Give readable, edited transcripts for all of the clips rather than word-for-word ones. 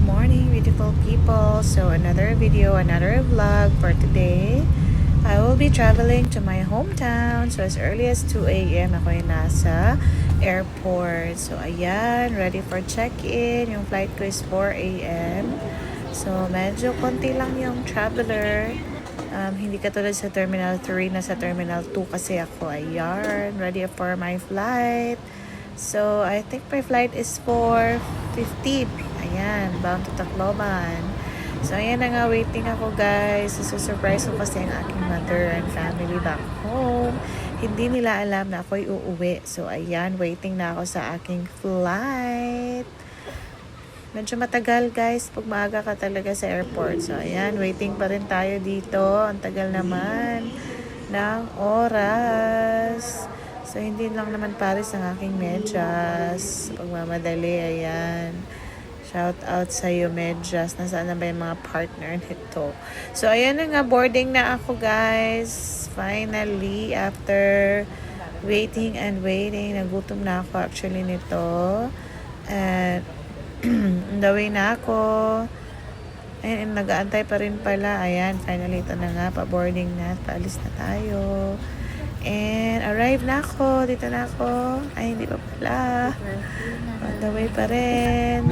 morning, beautiful people. So another video, another vlog for today. I will be traveling to my hometown. So as early as 2 a.m. ako ay nasa airport. So ayan, ready for check-in. Yung flight ko is 4 a.m. So medyo konti lang yung traveler. Hindi katulad sa Terminal 3, na sa Terminal 2 kasi ako. Ayan, ready for my flight. So, I think my flight is 4:15. Ayan, bound to Tacloban. So, ayan na nga, waiting ako guys. So, surprise ko kasi ang aking mother and family back home. Hindi nila alam na ako'y uuwi. So, ayan, waiting na ako sa aking flight. Medyo matagal guys, pag maaga ka talaga sa airport. So, ayan, waiting pa rin tayo dito. Ang tagal naman ng oras. So, hindi lang naman pares ang aking medyas. Pagmamadali, ayan. Shout out sa iyo, medyas. Nasaan na ba yung mga partner nito? So, ayan na nga, boarding na ako, guys. Finally, after waiting and waiting, nagutom na ako actually nito. And, on the way na ako. Ayan, nag-aantay pa rin pala. Ayan, finally, ito na nga, pa-boarding na. Paalis na tayo. And arrive na ako. Dito na ako. Ay, hindi pa pala. On the way pa rin.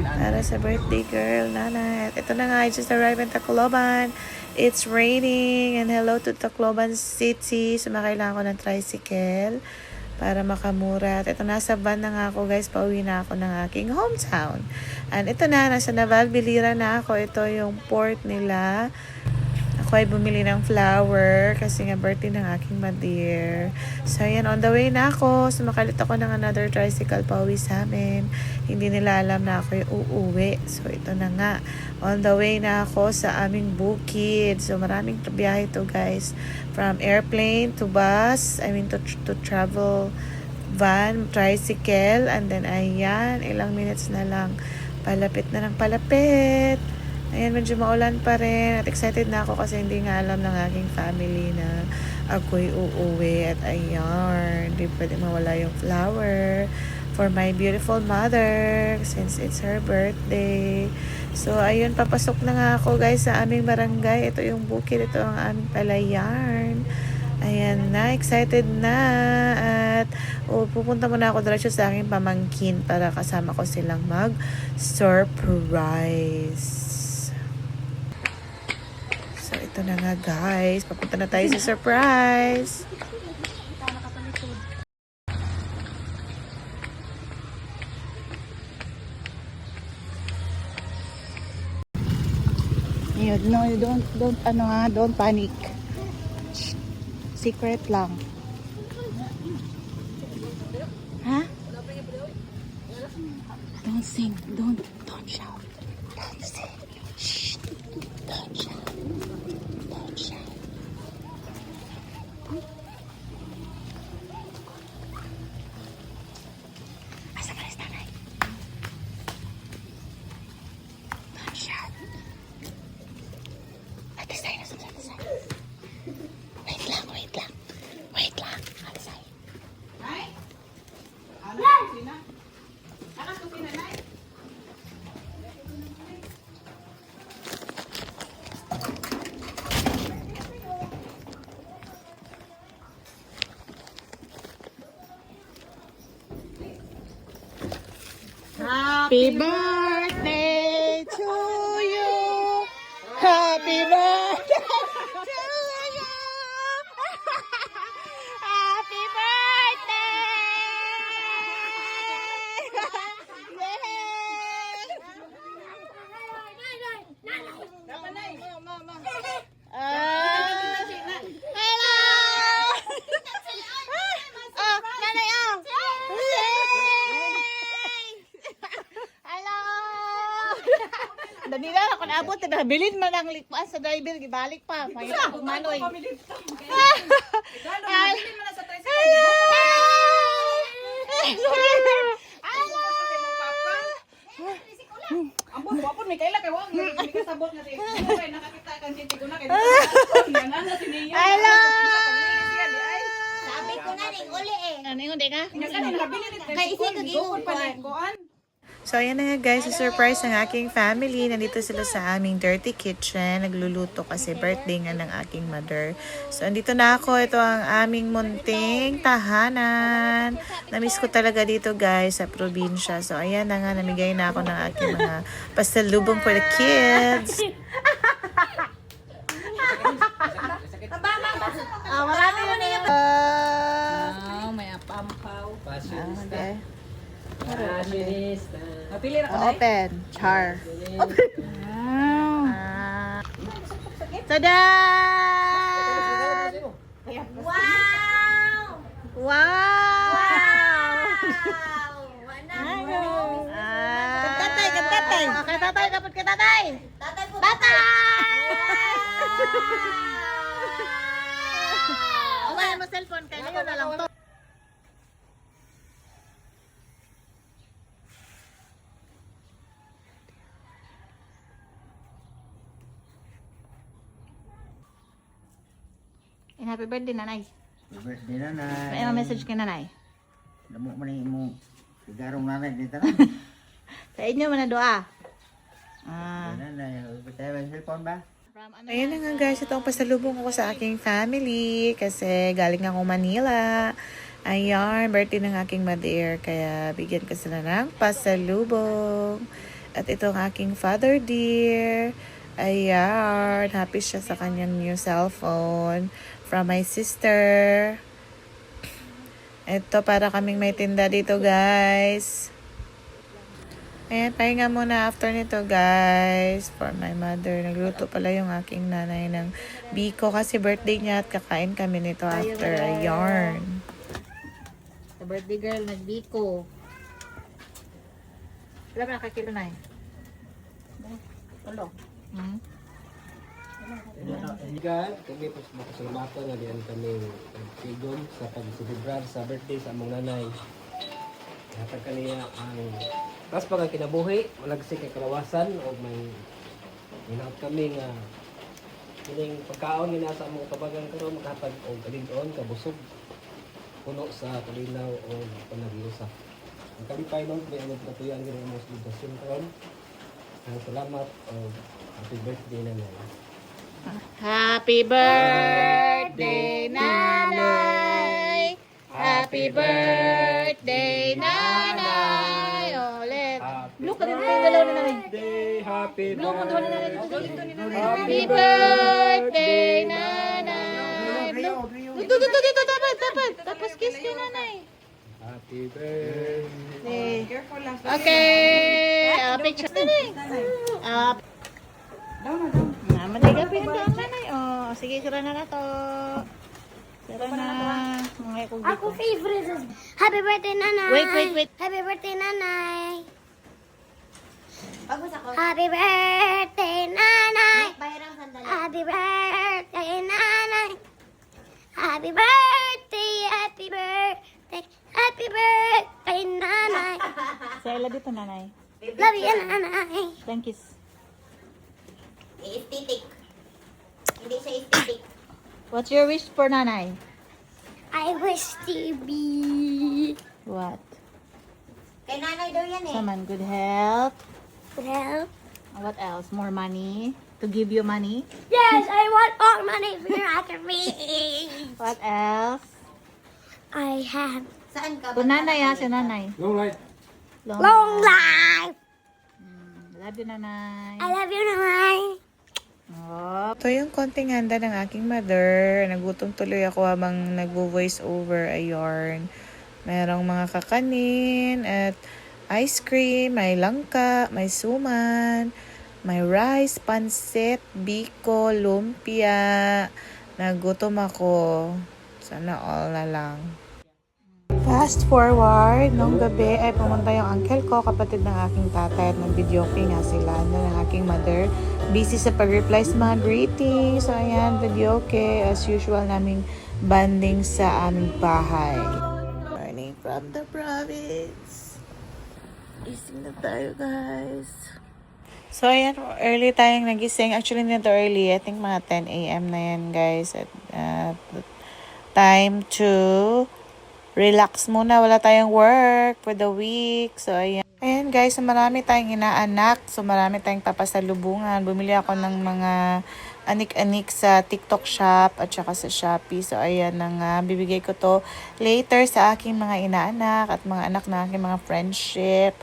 Para sa birthday girl, Nanay. Ito na nga, I just arrived in Tacloban. It's raining. And hello to Tacloban City. Sumakay lang ako ng tricycle para makamura. At ito, nasa van na nga ako guys. Pauwi na ako ng aking hometown. And ito na, nasa Naval Bilira na ako. Ito yung port nila. Ako ay bumili ng flower kasi nga birthday ng aking mother. So, ayan, on the way na ako. Sumakalit ako ng another tricycle pauwi sa amin. Hindi nila alam na ako yung uuwi. So, ito na nga. On the way na ako sa aming bukid. So, maraming biyahe to guys. From airplane to bus. I mean, to travel van, tricycle. And then, ayan, ilang minutes na lang. Palapit na ng palapit. Ayan, medyo maulan pa rin. At excited na ako kasi hindi nga alam ng aking family na ako'y uuwi. At ayan, hindi pwede mawala yung flower for my beautiful mother since it's her birthday. So, ayun, papasok na nga ako guys sa aming barangay. Ito yung bukid. Ito ang aming palayan. Ayan na, excited na. At pupunta muna ako diretso sa aking pamangkin para kasama ko silang mag-surprise. So, ito na nga guys. Papunta na tayo sa surprise. No, you don't panic. Secret lang. Ha? Don't sing. Don't shout. Don't sing. Shh. Don't shout. Don't shout. Asa ka rin, nanay? Don't shout. Atas tayo na sa tayo. Wait lang. Wait lang. Atas tayo. Nay? Anak, kusina? Anak, kusina, nay? Happy birthday to you. Happy birthday to you. Happy birthday. Hello. Oh, nanay oh. Hello! Dali na ako naabot. Bilin man ang likpaan sa driver. Gibalik pa. May manoy. Ambon, wapon may kaila kay wag may kasabot na rin. Nakakita kan titi ko na kay. Hello! Sabi ko na ning uli eh. Ano yung di ka? Nagkano nabili ni Kay isi kag ingon pa. kuan. So So, ayan na nga guys, surprise ng aking family. Nandito sila sa aming dirty kitchen. Nagluluto kasi birthday nga ng aking mother. So, andito na ako. Ito ang aming munting tahanan. Namiss ko talaga dito guys sa probinsya. So, ayan na nga, namigay na ako ng aking mga pasalubong for the kids. Marami yun na yung... May apampaw. Okay. Mapili na ka na. Open. Char. Tada! Wow! Wow! Tatay, tatay. Okay, tatay. Dapat ka tatay. Tatay po. Okay, mo cellphone. Kaya na lang to. And happy birthday, nanay. Birthday nanay. May message ka, nanay. Damo man mo sigarong nanay dito na. Sa inyo, manadua. Nanay, tayo ba cellphone ba? Ayun na nga guys, ito ang pasalubong ko sa aking family kasi galing ako Manila. Ayan, birthday ng aking mother, kaya bigyan ko sila ng pasalubong. At ito ang aking father dear. Ayan, happy siya sa kanyang new cellphone from my sister. Ito, para kaming may tinda dito guys. Ayan, pahinga muna after nito guys for my mother. Nagluto pala yung aking nanay ng biko kasi birthday niya at kakain kami nito after a yarn. The birthday girl nagbiko. Alam mo nakakilo na eh. Ulo. Igan, kami po makasalamatan nga diyan kami tigom sa pag-celebrar sa birthday sa among nanay. Hatag kaniya ang tas pag kinabuhi, malagsik kay kalawasan o may minaot kami nga kining pagkaon nga nasa among kabagan karon makahatag og kalig-on kabusog puno sa kalinaw o panagiusa. Ang kami pilot may among katuyan nga among celebration karon. Salamat o happy birthday nanay. Happy birthday, nanay! Happy birthday, nanay! Ulit. Look, ka din yung dalaw ni nanay. Happy Happy birthday, nanay! Dito, dapat. Tapos kiss kay nanay. Happy birthday. Careful lang. Okay. Picture. Maligapin ito ang nanay. Oh, sige, sira na to. Sira na. Mga kong Ako favorite is Happy birthday, nanay. Wait. Happy birthday, nanay. Happy birthday, nanay. Happy birthday, nanay. Happy birthday, happy birthday, happy birthday, nanay. Sa ila dito, nanay. Love you, nanay. Thank you. Aesthetic. Hindi siya aesthetic. What's your wish for nanay? I wish to be... What? Kay nanay daw yan Someone good health. Well, What else? More money? To give you money? yes, I want all money for after me. What else? I have... Saan ka Kung nanay ha, si nanay. Long life. Long life. Love you, nanay. I love you, nanay. Ito yung konting handa ng aking mother. Nagutom tuloy ako habang nagvo-voice over a yarn. Merong mga kakanin at ice cream, may langka, may suman, may rice, pansit, biko, lumpia. Nagutom ako. Sana all na lang. Fast forward, nung gabi ay pumunta yung uncle ko, kapatid ng aking tatay, at nag-videoke nga sila ng aking mother. Busy sa pag-reply sa mga greetings. So ayan, videoke as usual naming banding sa aming bahay. Morning from the province. Gising na tayo guys. So ayan, early tayong nagising. Actually not early, I think mga 10 a.m. na yan guys. At time to relax muna, wala tayong work for the week. So, ayan. Ayan guys, so marami tayong inaanak. So marami tayong papasalubungan. Bumili ako ng mga anik-anik sa TikTok shop at saka sa Shopee. So ayan na nga, bibigay ko to later sa aking mga inaanak at mga anak na aking mga friendship.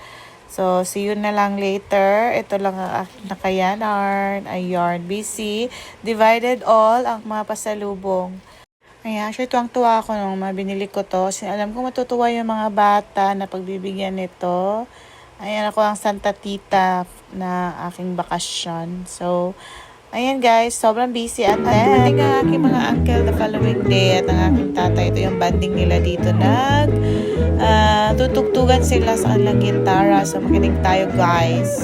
So see you na lang later. Ito lang ang aking nakayanan. Ayan, busy. Divided all ang mga pasalubong. Ayan, actually tuwang-tuwa ako nung mabinili ko to. Alam ko matutuwa yung mga bata na pagbibigyan nito. Ayan, ako ang Santa Tita na aking bakasyon. So, ayan guys, sobrang busy. At then, ang aking mga uncle the following day at ang aking tatay. Ito yung banding nila dito. Tutugtugan sila sa kanilang gitara. So, makinig tayo guys.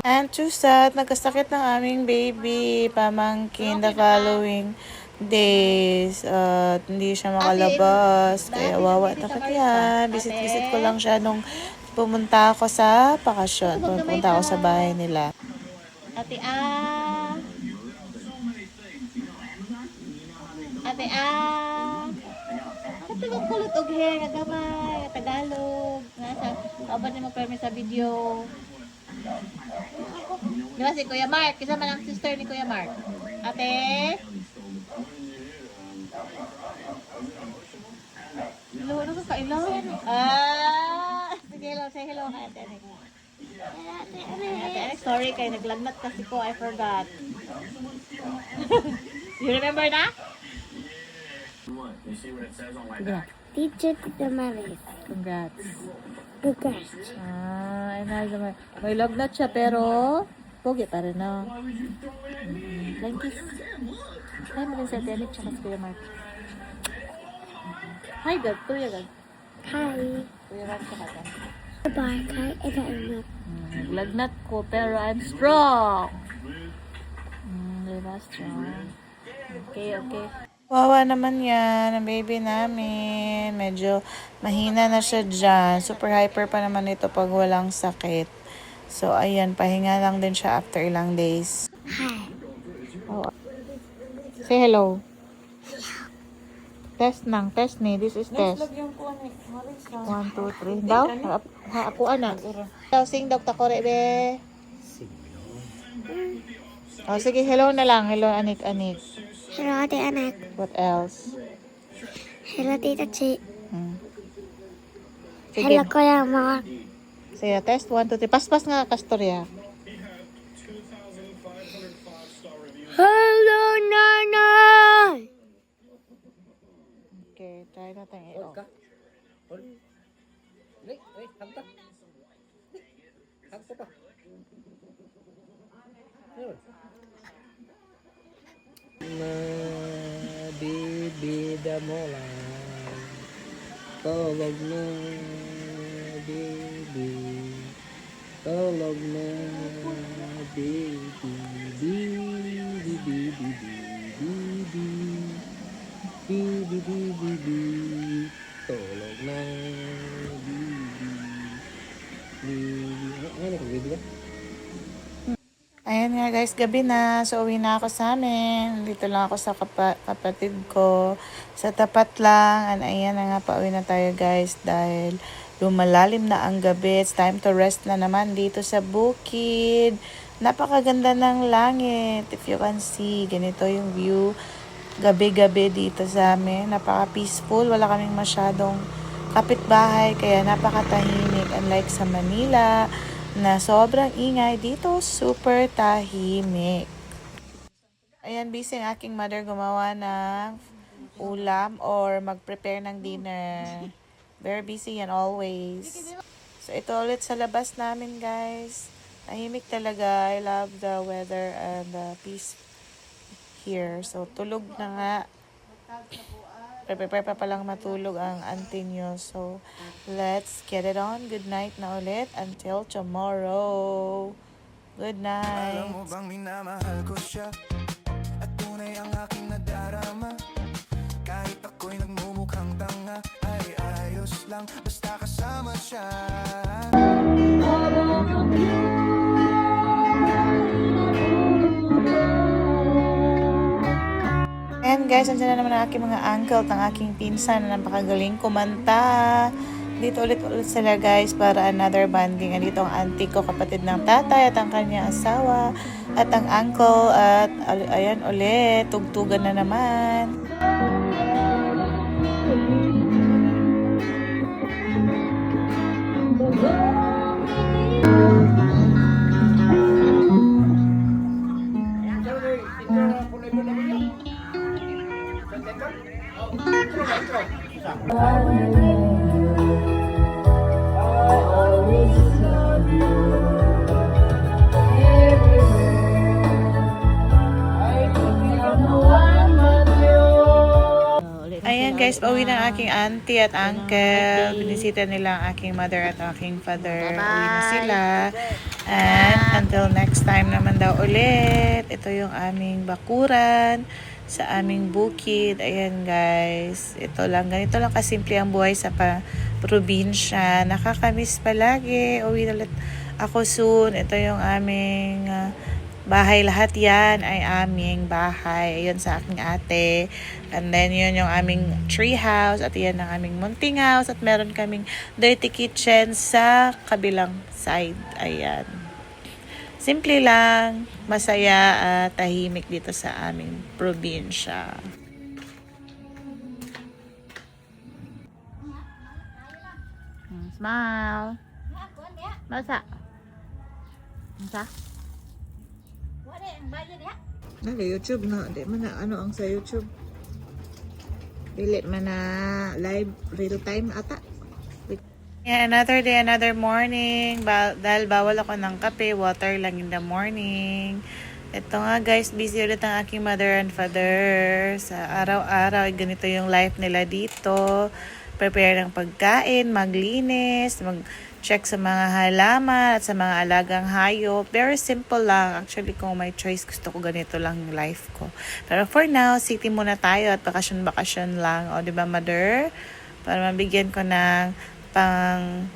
And too sad, nagkasakit ng aming baby, pamangkin, the following days. At hindi siya makalabas. Kaya wawa takot yan. Visit-visit ko lang siya nung pumunta ako sa bakasyon. Pumunta ako sa bahay nila. Ate A. Ate A. Katulog kulot og hair nga gamay, nga Tagalog. Nasa aban ni mo permi sa video. Di ba si Kuya Mark? Kasama lang sister ni Kuya Mark. Ate? Hello, ano ka kailan? Sige, hello. Say hello kay Ate Anek. Ate Anek, sorry kay naglagnat kasi ko. I forgot. You remember na? Teacher Tita Maris. Congrats. Congrats. May lagnat siya pero pogi pa rin na. Thank you. Hi, magandang sa Tenik tsaka sa Kuya Mark. Hi, God. Kuya God. Hi. Kuya Mark tsaka ka. Bye, Kai. Ito ay Lagnat ko pero I'm strong. Diba strong? Okay. Wawa naman yan, ang baby namin. Medyo mahina na siya dyan. Super hyper pa naman ito pag walang sakit. So, ayan, pahinga lang din siya after ilang days. Hi. Oh. Say hello. Test nang, test ni. This is test. 1, 2, 3. Daw? Ako anak. Daw, sing daw takore be. Oh, sige, hello na lang. Hello, anik-anik. Hello, Ate Anek. What else? Hello, Tita Chi. Sige. Hello, Kuya Mark. Sige, test 1, 2, 3. Paspas nga, Kastorya. Hello, Nanay! Okay, try natin Hold ka. Hold. Wait, hagta. Hagta pa. Yun. Bibida mo lang. Tawag na, baby. Tawag na, baby. Baby. Tawag na, baby. Ayan nga guys, gabi na. So, uwi na ako sa amin. Dito lang ako sa kapatid ko. Sa tapat lang. And ayan na nga, pauwi na tayo guys. Dahil lumalalim na ang gabi. It's time to rest na naman dito sa bukid. Napakaganda ng langit. If you can see, ganito yung view. Gabi-gabi dito sa amin. Napaka-peaceful. Wala kaming masyadong kapitbahay. Kaya napakatahimik. Unlike sa Manila, na sobrang ingay. Dito, super tahimik. Ayan, busy ang aking mother gumawa ng ulam or mag-prepare ng dinner. Very busy yan always. So, ito ulit sa labas namin, guys. Tahimik talaga. I love the weather and the peace here. So, tulog na nga. Prepare pa palang matulog ang auntie nyo. So, let's get it on. Good night na ulit until tomorrow. Good night. Alam mo bang minamahal ko siya at tunay ang aking nadarama. Kahit ako'y nagmumukhang tanga, ay ayos lang basta kasama siya. And guys, andyan na naman ang aking mga uncle at ang aking pinsan na napakagaling kumanta. Dito ulit sila guys para another bonding. Andito ang auntie ko, kapatid ng tatay at ang kanyang asawa at ang uncle at ayan ulit, tugtugan na naman. Ayan guys, pauwi na aking auntie at uncle. Binisita nila ang aking mother at aking father. Uwi na sila. And until next time naman daw ulit. Ito yung aming bakuran sa aming bukid. Ayan guys. Ito lang. Ganito lang kasimple ang buhay sa probinsya. Nakakamiss palagi. Uwi ulit ako soon. Ito yung aming bahay. Lahat yan ay aming bahay. Ayun sa aking ate. And then yun yung aming tree house. At yan ang aming munting house. At meron kaming dirty kitchen sa kabilang side. Ayan. Simple lang. Masaya at tahimik dito sa aming probinsya. Smile. Masa? Masa? Nala YouTube na, di man na ano ang sa YouTube. Dili man na live real time ata. Yeah, another day, another morning. Dahil bawal ako ng kape, water lang in the morning. Ito nga guys, busy ulit ang aking mother and father. Sa araw-araw, ganito yung life nila dito. Prepare ng pagkain, maglinis, mag-check sa mga halaman at sa mga alagang hayop. Very simple lang. Actually, kung may choice, gusto ko ganito lang yung life ko. Pero for now, city muna tayo at bakasyon-bakasyon lang. O, diba, mother? Para mabigyan ko ng pang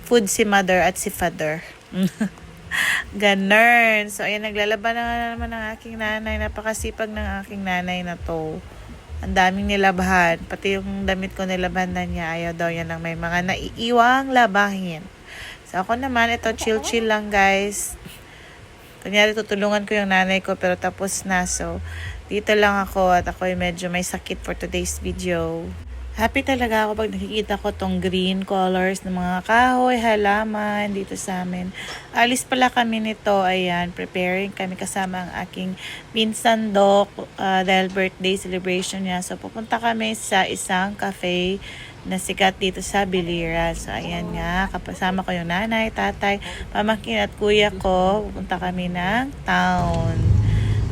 food si mother at si father. Ganun. So, ayan, naglalaban na naman ng aking nanay. Napakasipag ng aking nanay na to. Ang daming nilabahan. Pati yung damit ko nilabahan na niya. Ayaw daw yan ng may mga naiiwang labahin. So, ako naman, ito chill-chill lang, guys. Kunyari, tutulungan ko yung nanay ko, pero tapos na. So, dito lang ako at ako medyo may sakit for today's video. Happy talaga ako pag nakikita ko tong green colors ng mga kahoy, halaman dito sa amin. Alis pala kami nito, ayan, preparing kami kasama ang aking pinsan Doc dahil birthday celebration niya. So, pupunta kami sa isang cafe na sikat dito sa Biliran. So, ayan nga, kasama ko yung nanay, tatay, pamangkin at kuya ko. Pupunta kami ng town.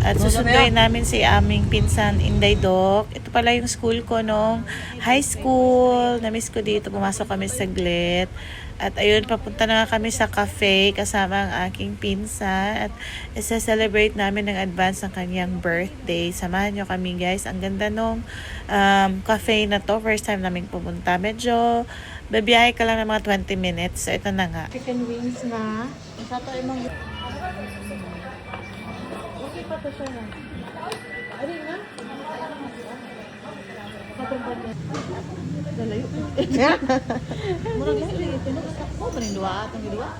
At susunduin namin si aming pinsan Inday Doc. Ito pala yung school ko nung high school. Namiss ko dito. Pumasok kami saglit. At ayun, papunta na kami sa cafe kasama ang aking pinsan. At isa-celebrate namin ng advance ng kanyang birthday. Samahan nyo kami guys. Ang ganda nung cafe na to. First time namin pumunta. Medyo babiyahe ka lang ng mga 20 minutes. So ito na nga. Chicken wings na. Isa to imong pa to siya na. Ari na. Dalayo. Murag lahi lagi tinuod sa ko maning duwa atong duwa.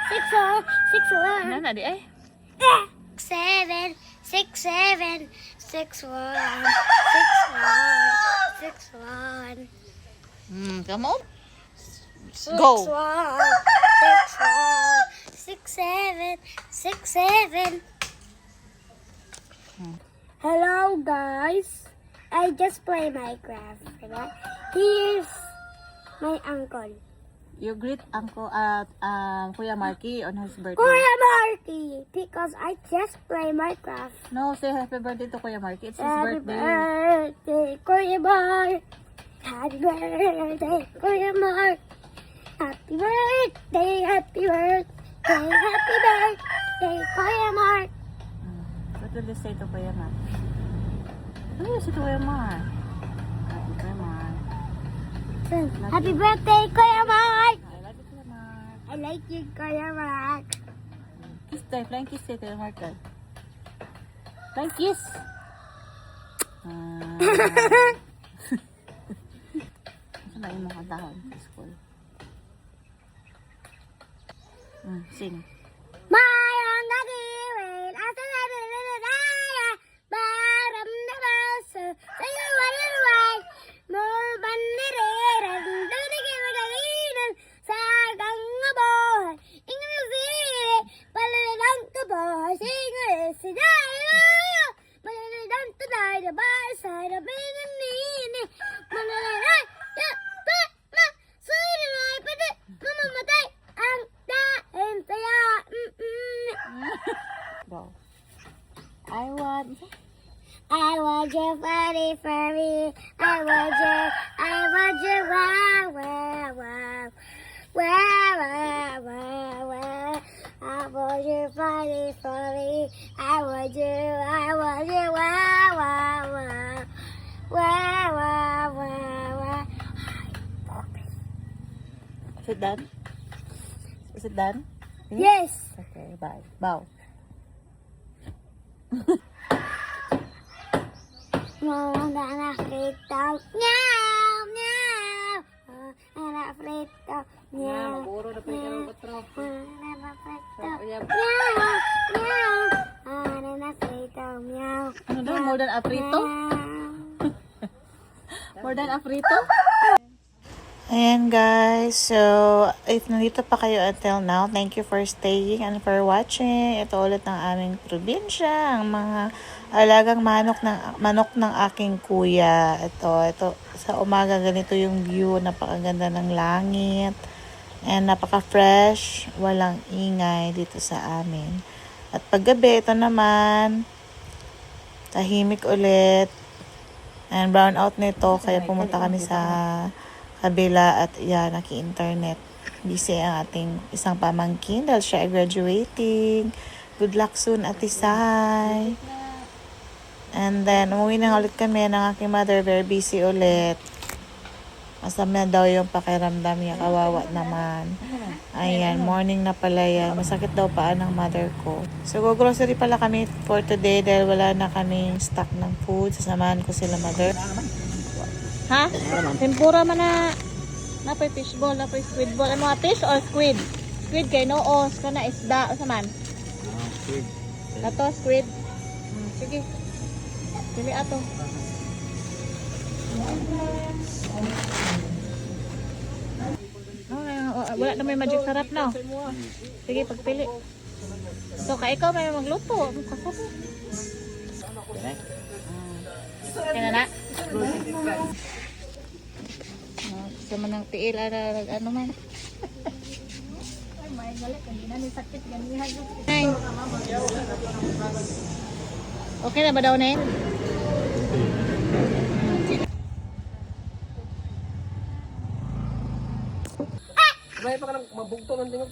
6 lang. Ano na di ay? 7, 6, 7, 6, 1, 6, 1, 6, 1. Come on. 6, Go. 1, 6, 1, 6, 7, 6, 7. Hello guys, I just play Minecraft. Diba? Here's my uncle. You greet Uncle Kuya Marky on his birthday. Kuya Marky, because I just play Minecraft. No, say happy birthday to Kuya Marky. It's his Happy birthday. birthday, Kuya Mark. Happy birthday, Kuya Mark. Happy birthday, happy birthday, happy birthday, Kuya Mark. What will you say to Kuya Mark? What will you say to Kuya Mark? Happy Kuya Mark. Happy birthday, Kuya Mark. I love you, Kuya Mark. I like you, Kuya Mark. Kiss tayo. Flying kiss tayo, Kuya Mark. Flying kiss. Saan mo kantahon sa school? Sing. Mayroong nagiwin at nananaya Baram na basa sa'yo walilway Murban niriran Dunigimagalinan Sagang nga buhay Ingin na sili Palalang kabuhay Singal sinaya Palalang tunay na basa Na binanini Manalaray Ma Sulinay pati Mamamatay Ang daing saya Go. I want your body for me. I want you, wow, wow, wow. Wow, wow, wow, wow. I want your body for me. I want you, wow, wow, wow. Wow, wow, wow, wow. Is it done? Is it done? Yes. Okay, bye. Bow. Anak frito, meow, meow. Anak frito, meow. Puro na pa yung patro. Anak frito, meow, meow. Anak frito, meow. Ano daw? More than a prito? More than a prito? Ayan guys, so if nandito pa kayo until now, thank you for staying and for watching. Ito ulit ng aming probinsya, ang mga alagang manok ng aking kuya. Ito sa umaga ganito yung view, napakaganda ng langit and napaka-fresh, walang ingay dito sa amin. At paggabi, ito naman tahimik ulit and brown out nito, kaya pumunta kami sa kabila at yan, naki-internet. Busy ang ating isang pamangkin dahil siya ay graduating. Good luck soon, Ate Sai. And then, umuwi na ulit kami ng aking mother. Very busy ulit. Masama daw yung pakiramdam niya. Kawawa naman. Ayan, morning na pala yan. Masakit daw paan ng mother ko. So, go-grocery pala kami for today dahil wala na kaming stock ng food. Sasamahan ko sila mother. Ha? Tempura man na. Napay fishball, napay squid ball. Ano nga, fish or squid? Squid kay noos. Kana isda. O saman? Squid. Ato, squid. Sige. Pili ato. Wala na may magic sarap na. Sige, pagpili. So, ka ikaw may magluto. Kasama. Kaya na. Sa manang tiil, ano man. Ay. Okay na ba daw na yun? May pa ka nang mabugto ng tingog.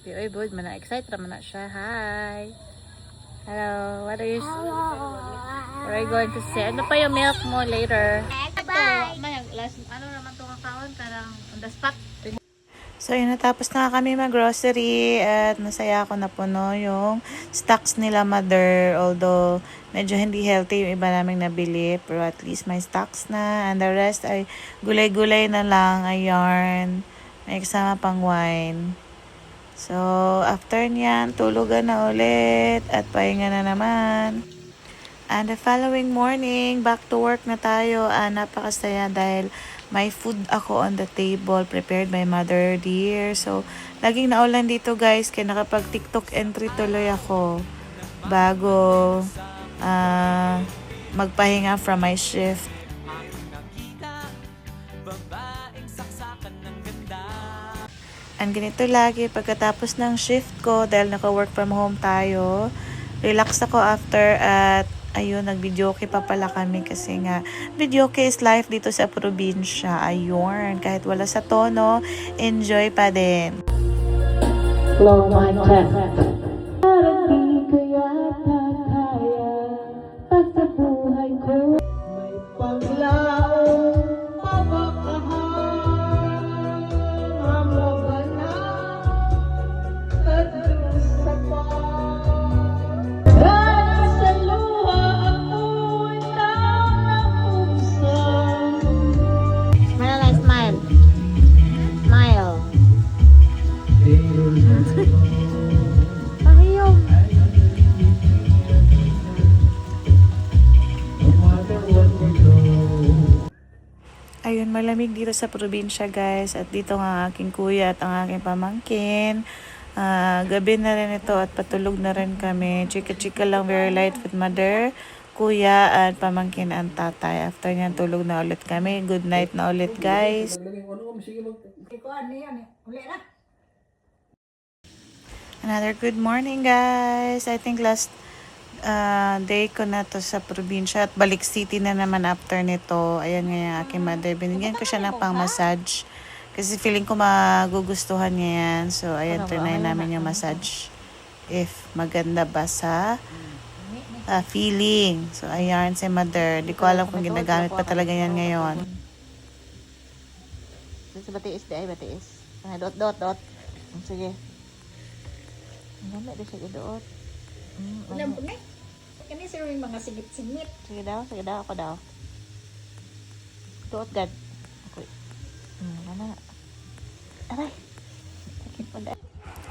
Oy, boy, excited naman na siya. Hi. Hello, what are you what are you going to say? Ano pa yung milk mo later? Bye. Ano naman ito kakaon? Parang on the spot. So, yun, natapos na kami mag-grocery at masaya ako na puno yung stocks nila mother. Although, medyo hindi healthy yung iba naming nabili. Pero at least may stocks na. And the rest ay gulay-gulay na lang. Ayan. May kasama pang wine. So, after niyan, tulugan na ulit at pahinga na naman. And the following morning, back to work na tayo. Napakasaya dahil may food ako on the table prepared by Mother Dear. So, laging naulan dito guys, kaya nakapag-TikTok entry tuloy ako bago magpahinga from my shift. And ganito lagi pagkatapos ng shift ko dahil naka-work from home tayo. Relax ako after at ayun, nag-videoke pa pala kami kasi nga videoke is life dito sa probinsya. Ayun, kahit wala sa tono, enjoy pa din. Blow my chest. Parang di ko yata kaya pag sa buhay ko may paglaong mabakahan mamoga na sa pa dahil sa luha ako'y nauusan. Smile na smile. Smile. Ayaw. Ayun, malamig dito sa probinsya guys. At dito nga ang aking kuya at ang aking pamangkin. Gabi na rin ito at patulog na rin kami. Chika-chika lang, very light with mother, kuya at pamangkin ang tatay. After nyan, tulog na ulit kami. Good night na ulit guys. Another good morning guys. I think last day ko na to sa probinsya at balik city na naman after nito. Ayan nga yung aking mother. Binigyan ko siya ng pang massage kasi feeling ko magugustuhan niya yan. So ayan, trinay namin yung massage if maganda ba sa feeling. So ayan si mother. Di ko alam kung ginagamit pa talaga yan ngayon. Sa batiis di ay batiis. Dot. Sige. Ang dami rin siya doot. Alam po na. Kani sir yung mga singit-singit. Sige daw, ako daw. Doot gad. Ako. Mana? Aray. Sakit pa dahil.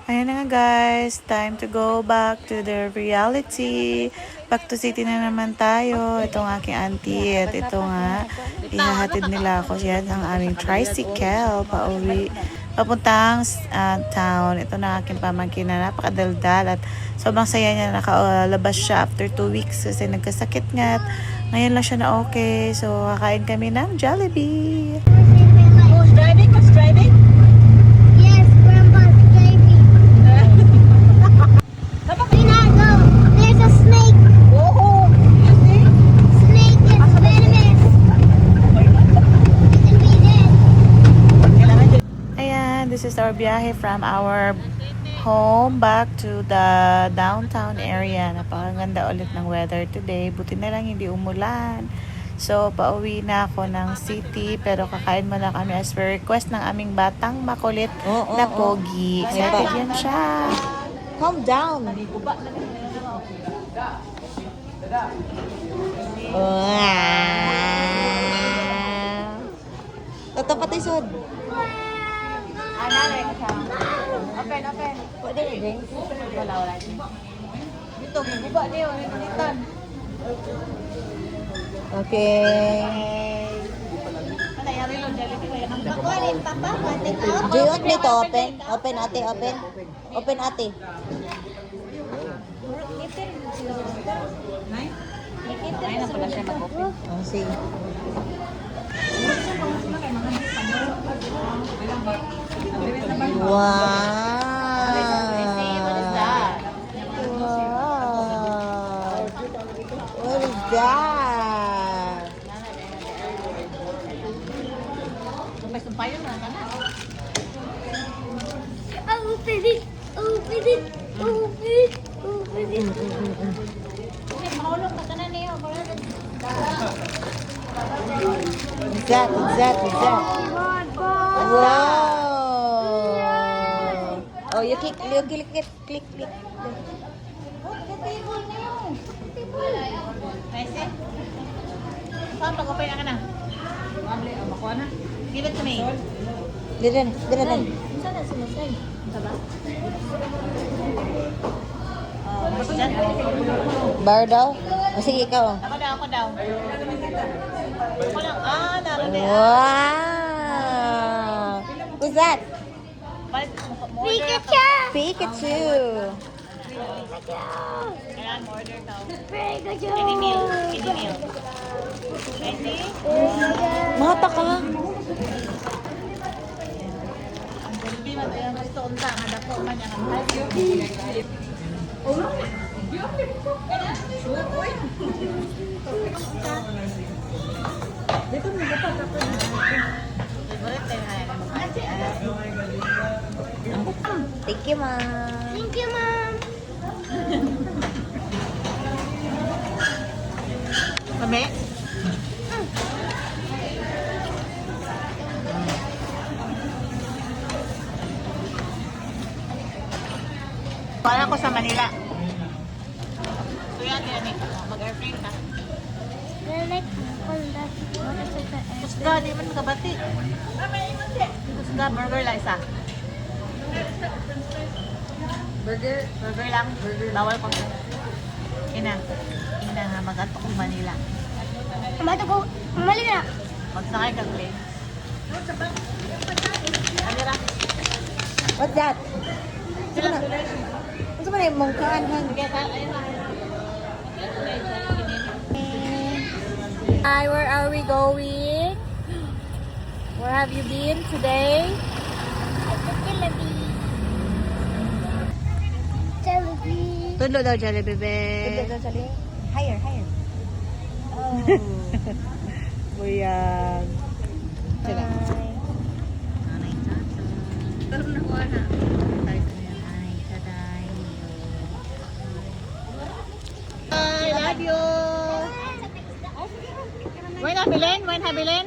Ayan na nga guys, time to go back to the reality. Back to city na naman tayo. Itong aking auntie at ito nga, ihahatid nila ako. Yan ang aming tricycle pauwi. Papuntang town. Ito na aking pamangkin na napakadaldal at sobrang saya niya, nakalabas siya after 2 weeks kasi nagkasakit nga. Ngayon lang siya na okay. So, kakain kami ng Jollibee. Who's driving? Yes, Grandpa's driving. We not go. There's a snake. Oh, Snake is venomous. It can be dead. Ayan, this is our biyahe from our home back to the downtown area. Napakaganda ulit ng weather today. Buti na lang hindi umulan. So, pauwi na ako ng city pero kakain muna kami as per request ng aming batang makulit na pogi. Excited yan siya. calm down. Toto pati sud. Open. Pwede na din. Wala. Dito, maguba niyo. Nanitan. Okay. Makuha Papa. Take out. Do you want me to open? Open ate. Open ate. Ay na pala siya mag-open. Oh, sige. Wow. What is that? May sumpayon na ka na. Open it. Mahulog ka na niyo. Exact. Wow. Oh, you click. Nice eh. Saan pag-open na ka na? Makuha na. Give it to me. Diyan. Saan na sumasay? ka ba? Oh, mas dyan. Bar daw? O sige, ikaw. Ako daw, ako daw. Ako lang. Ah, naroon din. Wow! Who's that? Pikachu! Pikachu! Ayan, order daw. Pikachu! Any meal. Any meal. Ready? Mata ka! Ang gulbi man tayo gusto unta. Hada ko man yung favorite tayo Thank you, ma. Thank you, Mom. Kami? Para ko sa Manila. So yan, mag-airplane ka. Like, on that. Kusga, di man magabati. Kusga, burger lang isa. Burger? Burger lang. Bawal ko. Ina nga, mag-ato kong Manila. Mato ko. Mali na. Magsakay ka, plane. Amira. What's that? Sila. Gusto mo na yung mongkaan, hang. Hi, where are we going? Where have you been today? Jollibee. Tudlo daw, Jollibee. Higher, higher. Oh. Buyag. Sila. Nanay Tata. Karoon na ko na. Nanay Tata. I love you. When habilin? When habilin?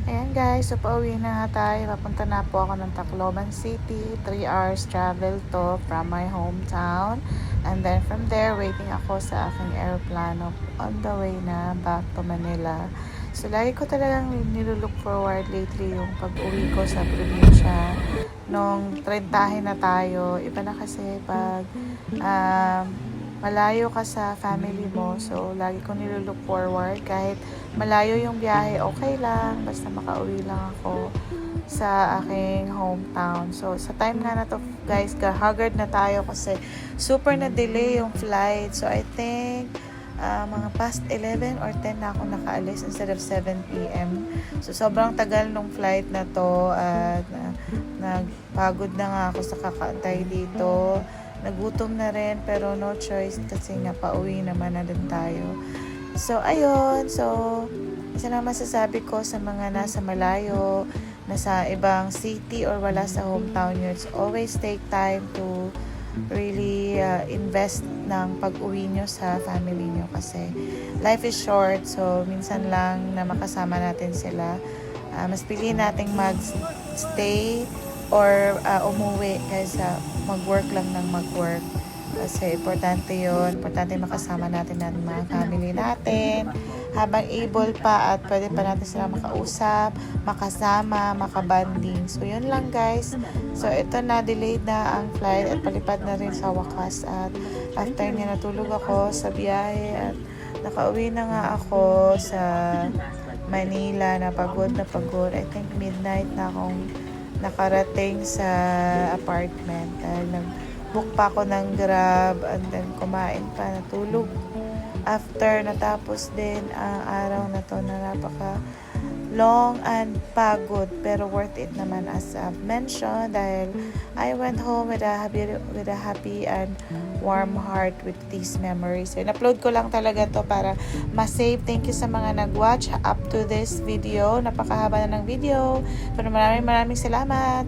Ayan guys, so pauwi na nga tayo. Papunta na po ako ng Tacloban City. 3 hours travel to from my hometown. And then from there, waiting ako sa aking aeroplano on the way na back to Manila. So lagi ko talagang nilulook forward lately yung pag-uwi ko sa probinsya. Nung 30 na tayo, iba na kasi pag malayo ka sa family mo. So lagi ko nilulook forward kahit malayo yung biyahe, okay lang. Basta makauwi lang ako sa aking hometown. So, sa time nga na to, guys, haggard na tayo kasi super na delay yung flight. So, I think mga past 11 or 10 na ako nakaalis instead of 7 p.m. So, sobrang tagal nung flight na to at nagpagod na nga ako sa kakaantay dito. Nagutom na rin pero no choice kasi nga pauwi naman na din tayo. So, ayun. So, isa lang masasabi ko sa mga nasa malayo, nasa ibang city or wala sa hometown nyo, it's always take time to really invest ng pag-uwi nyo sa family nyo kasi life is short. So, minsan lang na makasama natin sila. Mas piliin nating mag-stay or umuwi kaysa mag-work lang ng mag-work. Kasi importante yun. Importante makasama natin ng mga family natin. Habang able pa at pwede pa natin sila makausap, makasama, makabanding. So, yun lang guys. So, ito na, delayed na ang flight at palipad na rin sa wakas. At after niya natulog ako sa biyahe at nakauwi na nga ako sa Manila na pagod. I think midnight na akong nakarating sa apartment. Dahil nag-book pa ako ng Grab and then kumain pa, natulog. After natapos din ang araw na to na napaka long and pagod pero worth it naman as I've mentioned dahil I went home with a happy and warm heart with these memories. So, in-upload ko lang talaga to para ma-save. Thank you sa mga nag-watch up to this video. Napakahaba na ng video. Pero maraming salamat.